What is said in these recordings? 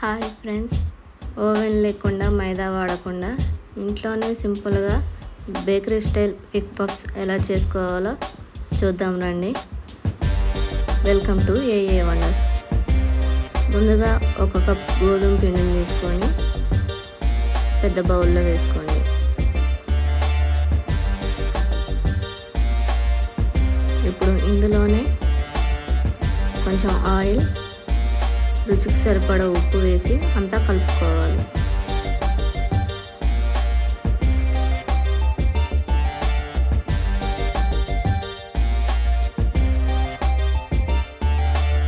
Hi friends, oven లేకుండా మైదా వాడకుండా ఇంట్లోనే సింపుల్గా బేకరీ స్టైల్ ఎగ్ పఫ్స్ ఎలా చేసుకోవాలో చూద్దాం రండి. వెల్కమ్ టు ఏఏ వండర్స్. ముందుగా ఒక కప్ గోధుమ పిండిని తీసుకొని పెద్ద బౌల్లో వేసుకోండి. ఇప్పుడు ఇందులోనే కొంచెం ఆయిల్, రుచికి సరిపడా ఉప్పు వేసి అంతా కలుపుకోవాలి.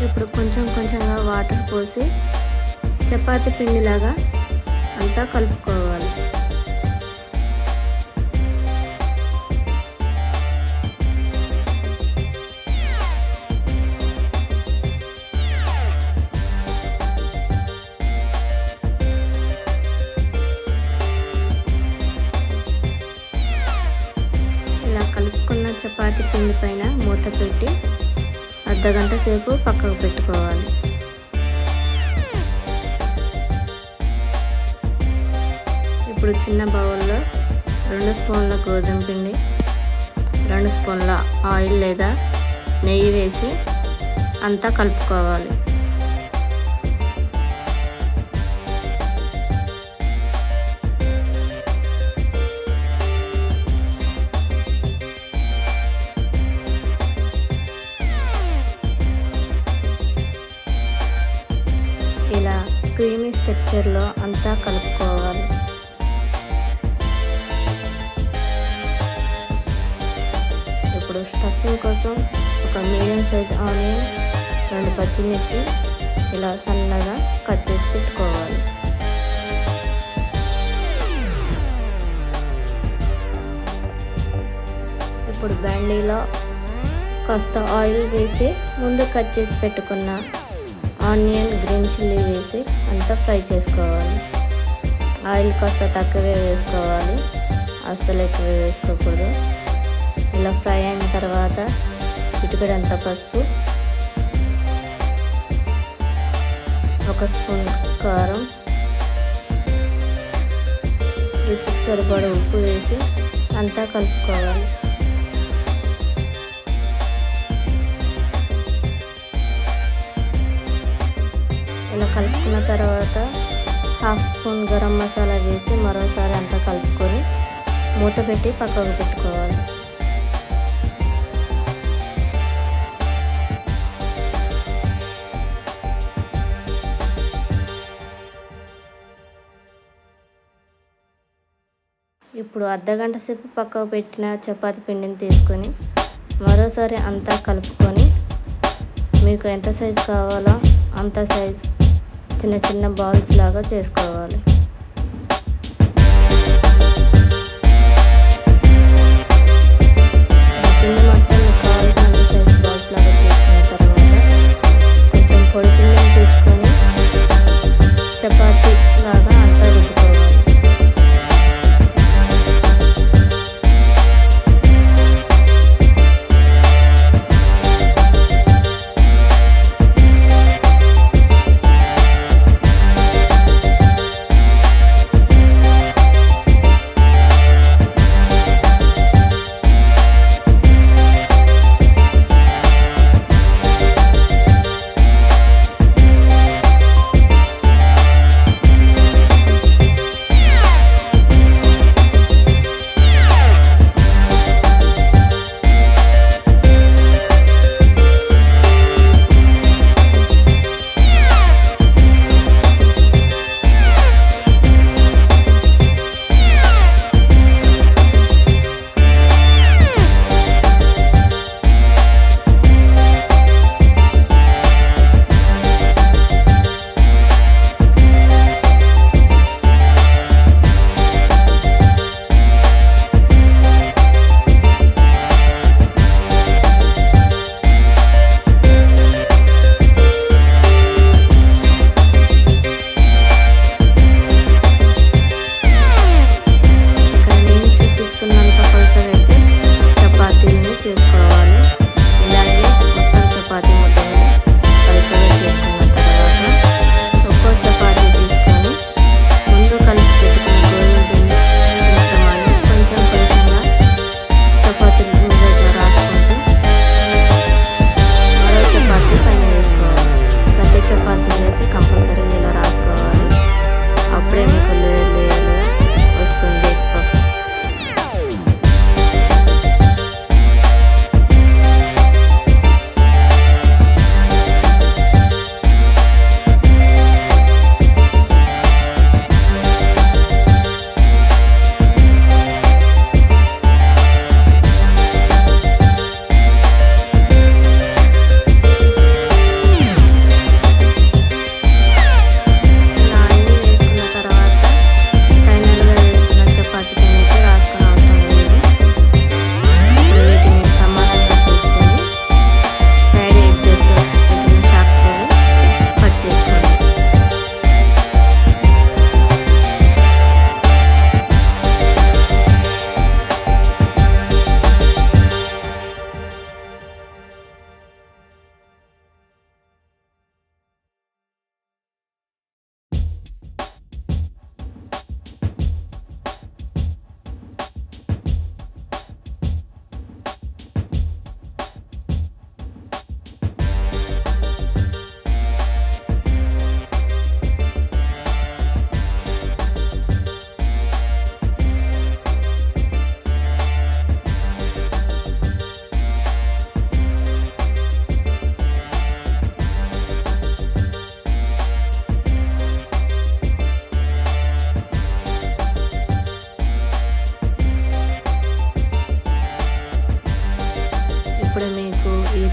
ఇప్పుడు కొంచెం కొంచెంగా వాటర్ పోసి చపాతీ పిండిలాగా అంతా కలుపుకోవాలి. ఇలా కలుపుకున్న చపాతీ పిండి పైన మూత పెట్టి అర్ధగంట సేపు పక్కకు పెట్టుకోవాలి. ఇప్పుడు చిన్న బౌల్లో 2 స్పూన్ల గోధుమ పిండి, 2 స్పూన్ల ఆయిల్ లేదా నెయ్యి వేసి అంతా కలుపుకోవాలి. ఇలా క్రీమీ స్ట్రక్చర్లో అంతా కలుపుకోవాలి. ఇప్పుడు స్టఫింగ్ కోసం ఒక మీడియం సైజ్ ఆనియన్, 2 పచ్చిమిర్చి ఇలా సన్నగా కట్ చేసి పెట్టుకోవాలి. ఇప్పుడు బాండీలో కాస్త ఆయిల్ వేసి ముందు కట్ చేసి పెట్టుకున్న ఆనియన్, గ్రీన్ చిల్లీ వేసి అంతా ఫ్రై చేసుకోవాలి. ఆయిల్ కాస్త తక్కువే వేసుకోవాలి, అస్సలు ఎక్కువ వేసుకోకూడదు. ఇలా ఫ్రై అయిన తర్వాత చిటికెడంత పసుపు, 1 స్పూన్ కారం, రుచికి సరిపడా ఉప్పు వేసి అంతా కలుపుకోవాలి. ఇలా కలుపుకున్న తర్వాత 1/2 స్పూన్ గరం మసాలా వేసి మరోసారి అంతా కలుపుకొని మూత పెట్టి పక్కకు పెట్టుకోవాలి. ఇప్పుడు అర్ధగంట సేపు పక్కకు పెట్టిన చపాతీ పిండిని తీసుకొని మరోసారి అంతా కలుపుకొని మీకు ఎంత సైజు కావాలో అంత సైజు చిన్న చిన్న బాల్స్ లాగా చేసుకోవాలి. పిండి మొత్తం కావాల్సినంత సైజు బాల్స్ లాగా చేసుకున్న తర్వాత కొంచెం పొడి పిండిని తీసుకొని చపాతీ లాగా అంతా రుబ్బుకోవాలి.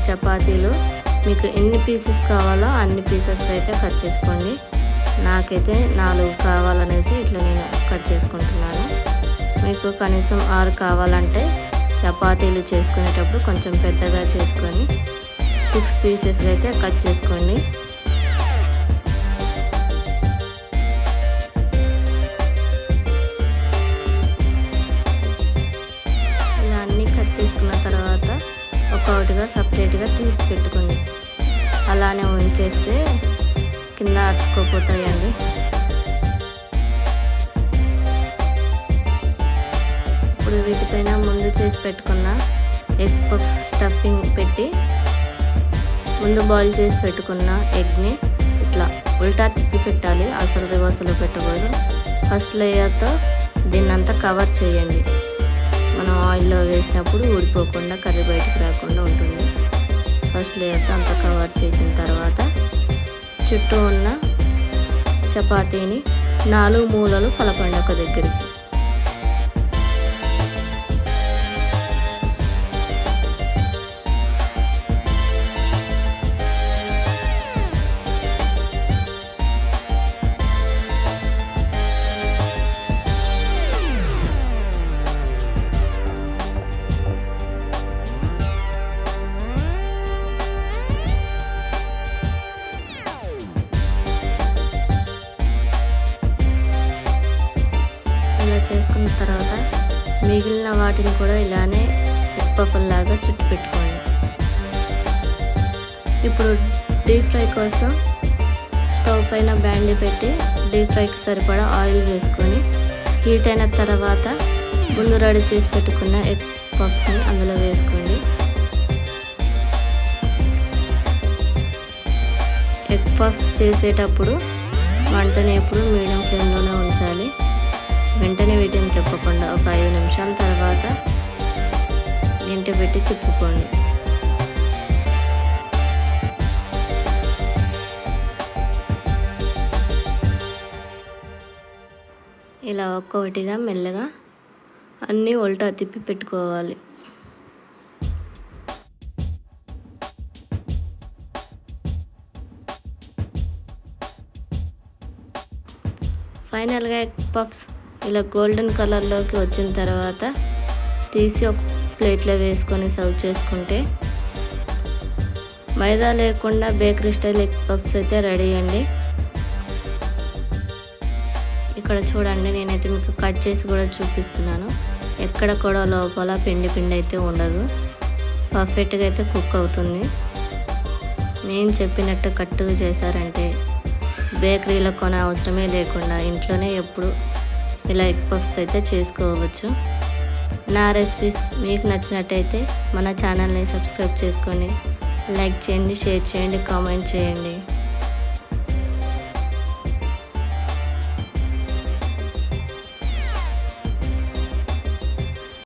చపాతీలు మీకు ఎన్ని పీసెస్ కావాలో అన్ని పీసెస్ అయితే కట్ చేసుకోండి. నాకైతే 4 కావాలనేసి ఇట్లా నేను కట్ చేసుకుంటున్నాను. మీకు కనీసం 6 కావాలంటే చపాతీలు చేసుకునేటప్పుడు కొంచెం పెద్దగా చేసుకొని 6 పీసెస్ అయితే కట్ చేసుకోండి. ఇలా అన్నీ కట్ చేసుకున్న తర్వాత ఒక్కొక్కటిగా సపరేట్గా తీసి పెట్టుకోండి. అలానే ఉంచేస్తే కింద అతుక్కోపోతాయండి. ఇప్పుడు వీటిపైన ముందు చేసి పెట్టుకున్న ఎగ్ పఫ్ స్టఫింగ్ పెట్టి ముందు బాయిల్ చేసి పెట్టుకున్న ఎగ్ని ఇట్లా ఉల్టా తిప్పి పెట్టాలి, అసలు రివర్స్లో పెట్టకూడదు. ఫస్ట్ లేయర్తో దీన్నంతా కవర్ చేయండి. మనం ఆయిల్లో వేసినప్పుడు ఊడిపోకుండా కర్రీ బయటికి రాకుండా ఉంటుంది. ఫస్ట్ లేయర్తో అంతా కవర్ చేసిన తర్వాత చుట్టూ ఉన్న చపాతీని 4 మూలలు కలపండి ఒక దగ్గరికి. చేసుకున్న తర్వాత మిగిలిన వాటిని కూడా ఇలానే ఎగ్ పఫ్లాగా చుట్టు పెట్టుకోండి. ఇప్పుడు డీప్ ఫ్రై కోసం స్టవ్ పైన బ్యాండీ పెట్టి డీప్ ఫ్రైకి సరిపడా ఆయిల్ వేసుకొని హీట్ అయిన తర్వాత ముందు రెడీ చేసి పెట్టుకున్న ఎగ్ పఫ్స్ని అందులో వేసుకోండి. ఎగ్ పఫ్స్ చేసేటప్పుడు మంటని ఎప్పుడు మీడియం ఫ్లేమ్లోనే ఉంచాలి. వెంటనే వీటిని తిప్పకుండా ఒక 5 నిమిషాల తర్వాత గంట పెట్టి తిప్పుకోండి. ఇలా ఒక్కొక్కటిగా మెల్లగా అన్నీ ఉల్టా తిప్పి పెట్టుకోవాలి. ఫైనల్గా ఎగ్ పఫ్స్ ఇలా గోల్డెన్ కలర్లోకి వచ్చిన తర్వాత తీసి ఒక ప్లేట్లో వేసుకొని సర్వ్ చేసుకుంటే మైదా లేకుండా బేకరీ స్టైల్ ఎగ్ పఫ్స్ అయితే రెడీ అండి. ఇక్కడ చూడండి, నేనైతే మీకు కట్ చేసి కూడా చూపిస్తున్నాను. ఎక్కడ కూడా లోపల పిండి అయితే ఉండదు. పర్ఫెక్ట్గా అయితే కుక్ అవుతుంది. నేను చెప్పినట్టు కట్టుగా చేశారంటే బేకరీలో కొనే అవసరమే లేకుండా ఇంట్లోనే ఎప్పుడు ఇలా ఎగ్ పఫ్స్ అయితే చేసుకోవచ్చు. నా రెసిపీస్ మీకు నచ్చినట్టయితే మన ఛానల్ని సబ్స్క్రైబ్ చేసుకోండి, లైక్ చేయండి, షేర్ చేయండి, కామెంట్ చేయండి.